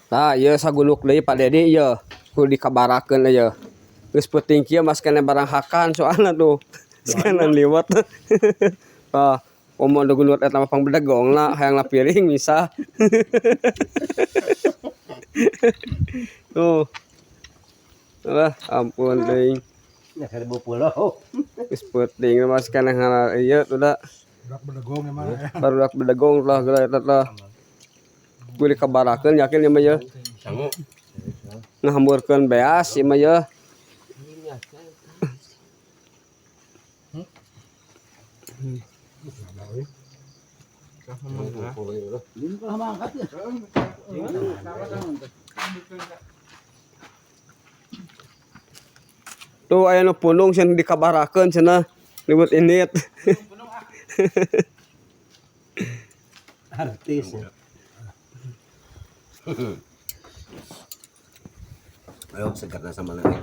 Tah ieu saguluk deui Pak Dedi ieu kudu dikabarakeun ieu. Geus peuting kieu mas kene barang hakan soalna tuh. Sekanan liwat. Tah Omo da gunut eta mah pang bedegongna hayangna piring misah. Tuh. Alah ampun teuing. Ya 1010. Geus peuting mas kene ngana ieu tuh da. Budak bedegong emang ya. Barudak bedegong lah geula eta tah. Kudu dikabarakeun yakin ieu mah ieu. Sangu. Ngahamburkeun beas ieu mah ieu. Tuh aya nu punung cenah dikabarakeun cenah ribut indit. Artis. Ayo segarna sama lagi.